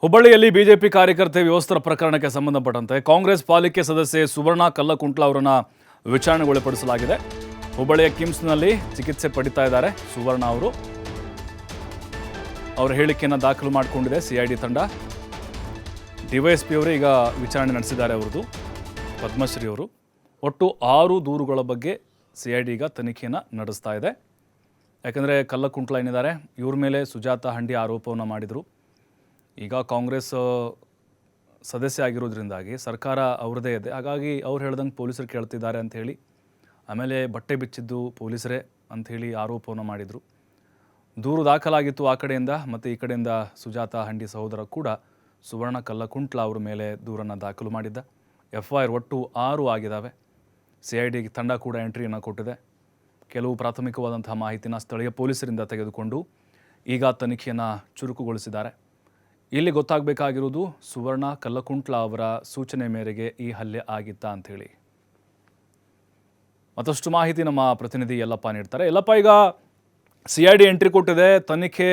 ಹುಬ್ಬಳ್ಳಿಯಲ್ಲಿ ಬಿಜೆಪಿ ಕಾರ್ಯಕರ್ತೆ ವ್ಯವಸ್ಥರ ಪ್ರಕರಣಕ್ಕೆ ಸಂಬಂಧಪಟ್ಟಂತೆ ಕಾಂಗ್ರೆಸ್ ಪಾಲಿಕೆ ಸದಸ್ಯೆ ಸುವರ್ಣ ಕಲ್ಲಕುಂಟ್ಲ ಅವರನ್ನು ವಿಚಾರಣೆಗೊಳಪಡಿಸಲಾಗಿದೆ. ಹುಬ್ಬಳ್ಳಿಯ ಕಿಮ್ಸ್ನಲ್ಲಿ ಚಿಕಿತ್ಸೆ ಪಡಿತಾ ಇದ್ದಾರೆ ಸುವರ್ಣ ಅವರು. ಅವರ ಹೇಳಿಕೆಯನ್ನು ದಾಖಲು ಮಾಡಿಕೊಂಡಿದೆ ಸಿಐಡಿ ತಂಡ. ಡಿವೈಎಸ್ಪಿ ಅವರು ಈಗ ವಿಚಾರಣೆ ನಡೆಸಿದ್ದಾರೆ. ಅವರದು ಪದ್ಮಶ್ರೀ ಅವರು. ಒಟ್ಟು 6 ದೂರುಗಳ ಬಗ್ಗೆ ಸಿಐಡಿ ಈಗ ತನಿಖೆಯನ್ನು ನಡೆಸ್ತಾ ಇದೆ. ಯಾಕಂದರೆ ಕಲ್ಲಕುಂಟ್ಲ ಏನಿದ್ದಾರೆ ಇವ್ರ ಮೇಲೆ ಸುಜಾತ ಹಂಡಿ ಆರೋಪವನ್ನು ಮಾಡಿದರು. ಈಗ ಕಾಂಗ್ರೆಸ್ ಸದಸ್ಯ ಆಗಿರೋದ್ರಿಂದಾಗಿ ಸರ್ಕಾರ ಅವ್ರದ್ದೇ ಇದೆ. ಹಾಗಾಗಿ ಅವ್ರು ಹೇಳ್ದಂಗೆ ಪೊಲೀಸರು ಕೇಳ್ತಿದ್ದಾರೆ ಅಂಥೇಳಿ, ಆಮೇಲೆ ಬಟ್ಟೆ ಬಿಚ್ಚಿದ್ದು ಪೊಲೀಸರೇ ಅಂಥೇಳಿ ಆರೋಪವನ್ನು ಮಾಡಿದರು. ದೂರು ದಾಖಲಾಗಿತ್ತು ಆ ಕಡೆಯಿಂದ, ಮತ್ತು ಈ ಕಡೆಯಿಂದ ಸುಜಾತ ಹಂಡಿ ಸಹೋದರ ಕೂಡ ಸುವರ್ಣ ಕಲ್ಲಕುಂಟ್ಲ ಅವ್ರ ಮೇಲೆ ದೂರನ್ನು ದಾಖಲು ಮಾಡಿದ್ದ. FIR ಒಟ್ಟು 6 ಆಗಿದ್ದಾವೆ. CID ತಂಡ ಕೂಡ ಎಂಟ್ರಿಯನ್ನು ಕೊಟ್ಟಿದೆ. ಕೆಲವು ಪ್ರಾಥಮಿಕವಾದಂತಹ ಮಾಹಿತಿನ ಸ್ಥಳೀಯ ಪೊಲೀಸರಿಂದ ತೆಗೆದುಕೊಂಡು ಈಗ ತನಿಖೆಯನ್ನು ಚುರುಕುಗೊಳಿಸಿದ್ದಾರೆ. ಇಲ್ಲಿ ಗೊತ್ತಾಗಬೇಕಾಗಿರೋದು ಸುವರ್ಣ ಕಲ್ಲಕುಂಟ್ಲ ಅವರ ಸೂಚನೆ ಮೇರೆಗೆ ಈ ಹಲ್ಲೆ ಆಗಿತ್ತಾ ಅಂಥೇಳಿ. ಮತ್ತಷ್ಟು ಮಾಹಿತಿ ನಮ್ಮ ಪ್ರತಿನಿಧಿ ಯಲ್ಲಪ್ಪ ನೀಡ್ತಾರೆ. ಯಲ್ಲಪ್ಪ, ಈಗ CID ಎಂಟ್ರಿ ಕೊಟ್ಟಿದೆ, ತನಿಖೆ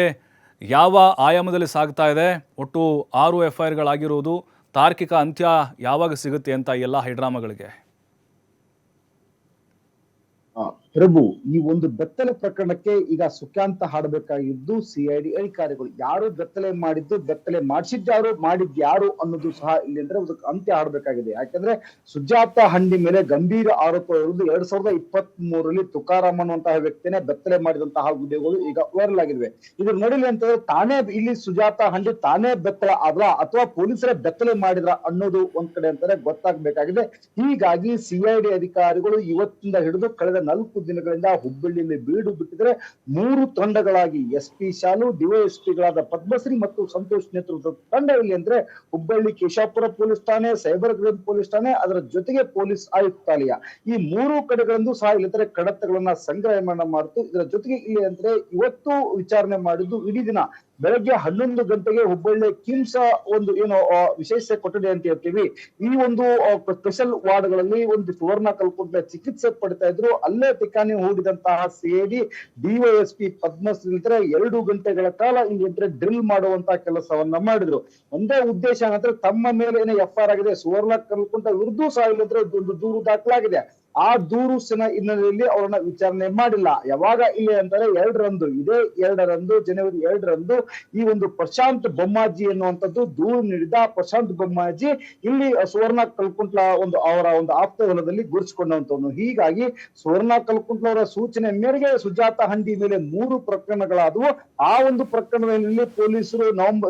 ಯಾವ ಆಯಾಮದಲ್ಲಿ ಸಾಗ್ತಾ ಇದೆ? ಒಟ್ಟು 6 FIRಗಳಾಗಿರೋದು, ತಾರ್ಕಿಕ ಅಂತ್ಯ ಯಾವಾಗ ಸಿಗುತ್ತೆ ಅಂತ ಎಲ್ಲ ಹೈಡ್ರಾಮಾಗಳಿಗೆ? ಪ್ರಭು, ಈ ಒಂದು ಬೆತ್ತಲೆ ಪ್ರಕರಣಕ್ಕೆ ಈಗ ಸುಖಾಂತ ಹಾಡಬೇಕಾಗಿದ್ದು CID ಅಧಿಕಾರಿಗಳು. ಯಾರು ಬೆತ್ತಲೆ ಮಾಡಿದ್ದು, ಬೆತ್ತಲೆ ಮಾಡಿಸಿದ್ಯಾರು, ಮಾಡಿದ್ಯಾರು ಅನ್ನೋದು ಸಹ ಇಲ್ಲಿ ಅಂದ್ರೆ ಅದಕ್ಕೆ ಅಂತ್ಯ ಹಾಡಬೇಕಾಗಿದೆ. ಯಾಕಂದ್ರೆ ಸುಜಾತ ಹಂಡಿ ಮೇಲೆ ಗಂಭೀರ ಆರೋಪ ಇರುವುದು 2023ರಲ್ಲಿ ತುಕಾರಾಮ್ ಅನ್ನುವಂತಹ ವ್ಯಕ್ತಿನೇ ಬೆತ್ತಲೆ ಮಾಡಿದಂತಹ ವಿಡಿಯೋಗಳು ಈಗ ವೈರಲ್ ಆಗಿವೆ. ಇದ್ರ ನೋಡಿಲಿ ಅಂತಂದ್ರೆ ತಾನೇ ಇಲ್ಲಿ ಸುಜಾತ ಹಂಡಿ ತಾನೇ ಬೆತ್ತಲೆ ಆದ್ರ ಅಥವಾ ಪೊಲೀಸರೇ ಬೆತ್ತಲೆ ಮಾಡಿದ್ರ ಅನ್ನೋದು ಒಂದ್ ಕಡೆ ಅಂತಾರೆ ಗೊತ್ತಾಗಬೇಕಾಗಿದೆ. ಹೀಗಾಗಿ CID ಅಧಿಕಾರಿಗಳು ಇವತ್ತಿಂದ ಹಿಡಿದು ಕಳೆದ 4 ದಿನಗಳಿಂದ ಹುಬ್ಬಳ್ಳಿಯಲ್ಲಿ ಬೀಡು ಬಿಟ್ಟಿದ್ರೆ 3 ತಂಡಗಳಾಗಿ SP ಶಾಲು, DYSPಗಳಾದ ಪದ್ಮಶ್ರೀ ಮತ್ತು ಸಂತೋಷ್ ನೇತೃತ್ವದ ತಂಡ ಇಲ್ಲಿ ಅಂದ್ರೆ ಹುಬ್ಬಳ್ಳಿ ಕೇಶಾಪುರ ಪೊಲೀಸ್ ಠಾಣೆ, ಸೈಬರ್ ಕ್ರೈಮ್ ಪೊಲೀಸ್ ಠಾಣೆ, ಅದರ ಜೊತೆಗೆ ಪೊಲೀಸ್ ಆಯುಕ್ತಾಲಯ, ಈ 3 ಕಡೆಗಳಿಂದ ಸಹ ಇಲ್ಲಿ ಕಡತಗಳನ್ನ ಸಂಗ್ರಹಣೆ ಮಾಡಿತು. ಇದರ ಜೊತೆಗೆ ಇಲ್ಲಿ ಅಂದ್ರೆ ಇವತ್ತು ವಿಚಾರಣೆ ಮಾಡಿದ್ದು ಇಡೀ ದಿನ ಬೆಳಗ್ಗೆ 11 ಗಂಟೆಗೆ ಹುಬ್ಬಳ್ಳಿ ಕಿಮ್ಸ್ ಒಂದು ಏನು ವಿಶೇಷ ಕೊಠಡಿ ಅಂತ ಹೇಳ್ತೀವಿ, ಈ ಒಂದು ಸ್ಪೆಷಲ್ ವಾರ್ಡ್ಗಳಲ್ಲಿ ಒಂದು ಸುವರ್ಣ ಕಲ್ಕುಂಟ್ಲ ಚಿಕಿತ್ಸೆ ಪಡಿತಾ ಇದ್ರು. ಅಲ್ಲೇ ಠಿಕಾಣಿ ಹೂಡಿದಂತಹ CID DYSP ಪದ್ಮಶ್ರೀ 2 ಗಂಟೆಗಳ ಕಾಲ ಇಲ್ಲಿ ಡ್ರಿಲ್ ಮಾಡುವಂತಹ ಕೆಲಸವನ್ನ ಮಾಡಿದ್ರು. ಒಂದೇ ಉದ್ದೇಶ ಏನಂದ್ರೆ ತಮ್ಮ ಮೇಲೆ ಏನೇ FIR ಆಗಿದೆ ಸುವರ್ಣ ಕಲ್ಕುಂಟ್ಲ ವಿರುದ್ಧ ಸಹ ಇಲ್ಲಂದ್ರೆ ಒಂದು ದೂರು ದಾಖಲಾಗಿದೆ. ಆ ದೂರು ಹಿನ್ನೆಲೆಯಲ್ಲಿ ಅವರನ್ನ ವಿಚಾರಣೆ ಮಾಡಿಲ್ಲ. ಯಾವಾಗ ಇಲ್ಲಿ ಅಂತಾರೆ 2ರಂದು, ಇದೇ 2ರಂದು ಜನವರಿ 2ರಂದು ಈ ಒಂದು ಪ್ರಶಾಂತ್ ಬೊಮ್ಮಾಜಿ ಎನ್ನುವಂಥದ್ದು ದೂರು ನೀಡಿದ. ಪ್ರಶಾಂತ್ ಬೊಮ್ಮಾಜಿ ಇಲ್ಲಿ ಸುವರ್ಣ ಕಲ್ಕುಂಟ್ಲ ಒಂದು ಅವರ ಒಂದು ಆಪ್ತ ಹೊಲದಲ್ಲಿ ಗುರುತಿಸಿಕೊಂಡಂತವನು. ಹೀಗಾಗಿ ಸುವರ್ಣ ಕಲ್ಕುಂಟ್ಲ ಅವರ ಸೂಚನೆ ಮೇರೆಗೆ ಸುಜಾತ ಹಂಡಿ ಮೇಲೆ 3 ಪ್ರಕರಣಗಳಾದವು. ಆ ಒಂದು ಪ್ರಕರಣದಲ್ಲಿ ಪೊಲೀಸರು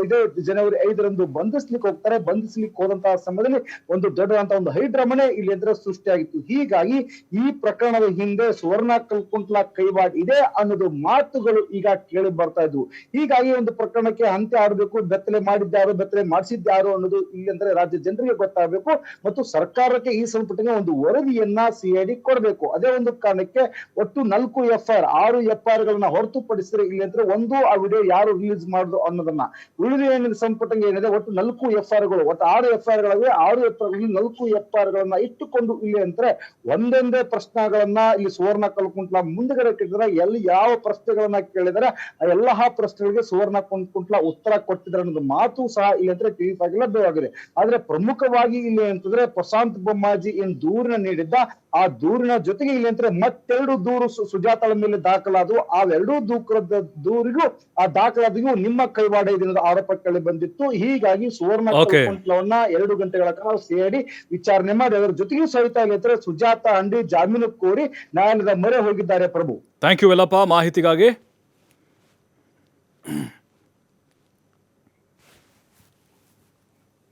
ಇದೇ ಜನವರಿ 5ರಂದು ಬಂಧಿಸ್ಲಿಕ್ಕೆ ಹೋಗ್ತಾರೆ. ಬಂಧಿಸ್ಲಿಕ್ಕೆ ಹೋದಂತಹ ಸಮಯದಲ್ಲಿ ಒಂದು ದೊಡ್ಡದಂತಹ ಒಂದು ಹೈಡ್ರಾಮನೆ ಇಲ್ಲಿ ಎದುರು ಸೃಷ್ಟಿಯಾಗಿತ್ತು. ಹೀಗಾಗಿ ಈ ಪ್ರಕರಣದ ಹಿಂದೆ ಸುವರ್ಣ ಕಲ್ಕುಂಟ್ಲ ಕೈವಾಡ ಇದೆ ಅನ್ನೋದು ಮಾತುಗಳು ಈಗ ಕೇಳಿ ಬರ್ತಾ ಇದ್ವು. ಹೀಗಾಗಿ ಒಂದು ಪ್ರಕರಣಕ್ಕೆ ಅಂತ್ಯ ಆಡಬೇಕು, ಬೆತ್ತಲೆ ಮಾಡಿದ್ಯಾರು, ಬೆತ್ತಲೆ ಮಾಡಿಸಿದ್ಯಾರು ಅನ್ನೋದು ಇಲ್ಲಿ ಅಂದ್ರೆ ರಾಜ್ಯ ಜನರಿಗೆ ಗೊತ್ತಾಗಬೇಕು ಮತ್ತು ಸರ್ಕಾರಕ್ಕೆ ಈ ಸಂಪುಟಕ್ಕೆ ಒಂದು ವರದಿಯನ್ನ CID ಕೊಡಬೇಕು. ಅದೇ ಒಂದು ಕಾರಣಕ್ಕೆ ಒಟ್ಟು 4 FIR 6 FIRಗಳನ್ನ ಹೊರತುಪಡಿಸಿದ್ರೆ ಇಲ್ಲಿ ಅಂದ್ರೆ ಒಂದು ಆ ವಿಡಿಯೋ ಯಾರು ರಿಲೀಸ್ ಮಾಡುದು ಅನ್ನೋದನ್ನ ಉಳಿದ ಏನಿದೆ ಸಂಪುಟಕ್ಕೆ ಏನಿದೆ ಒಟ್ಟು 4 FIRಗಳು, ಒಟ್ಟು 6 FIRಗಳಿವೆ. 6 FIRಗಳಲ್ಲಿ 4 FIRಗಳನ್ನ ಇಟ್ಟುಕೊಂಡು ಇಲ್ಲಿ ಅಂದ್ರೆ ಒಂದೊಂದೇ ಪ್ರಶ್ನೆಗಳನ್ನ ಇಲ್ಲಿ ಸುವರ್ಣ ಕಲ್ಕುಂಟ್ಲ ಮುಂದಗಡೆ ಕೇಳಿದ್ರೆ ಎಲ್ಲಿ ಯಾವ ಪ್ರಶ್ನೆಗಳನ್ನ ಕೇಳಿದರೆ ಆ ಎಲ್ಲಾ ಪ್ರಶ್ನೆಗಳಿಗೆ ಸುವರ್ಣ ಕಲ್ಕುಂಟ್ಲ ಉತ್ತರ ಕೊಟ್ಟಿದ್ದಾರೆ ಅನ್ನೋದು ಮಾತು ಸಹ ಇಲ್ಲಿ ಅಂದ್ರೆ ತಿಳಿಸಾಗಿ ಲಭ್ಯವಾಗಿದೆ. ಆದ್ರೆ ಪ್ರಮುಖವಾಗಿ ಇಲ್ಲಿ ಅಂತಂದ್ರೆ ಪ್ರಶಾಂತ್ ಬೊಮ್ಮಾಜಿ ಏನ್ ದೂರಿನ ನೀಡಿದ್ದ, ಆ ದೂರಿನ ಜೊತೆಗೆ ಇಲ್ಲಿ ಅಂದ್ರೆ ಮತ್ತೆರಡು ದೂರು ಸುಜಾತಳ ಮೇಲೆ ದಾಖಲಾದವು. ಆ 2 ದೂರಿಗೂ ಆ ದಾಖಲಾದಿಗೂ ನಿಮ್ಮ ಕೈವಾಡ ಇದನ್ನದ ಆರೋಪ ಕೇಳಿ ಬಂದಿತ್ತು. ಹೀಗಾಗಿ ಸುವರ್ಣ ಕಲ್ಕುಂಟ್ಲವನ್ನ 2 ಗಂಟೆಗಳ ಕಾಲ CID ವಿಚಾರಣೆ ಮಾಡಿ ಅದರ ಜೊತೆಗೂ ಸಹಿತ ಇಲ್ಲಿ ಸುಜಾತ ಹಂಡಿ ಜಾಮೀನು ಕೋರಿ ನ್ಯಾಯಾಲಯದ ಮೊರೆ ಹೋಗಿದ್ದಾರೆ. ಪ್ರಭು, ಥ್ಯಾಂಕ್ ಯು ಯಲ್ಲಪ್ಪ ಮಾಹಿತಿಗಾಗಿ.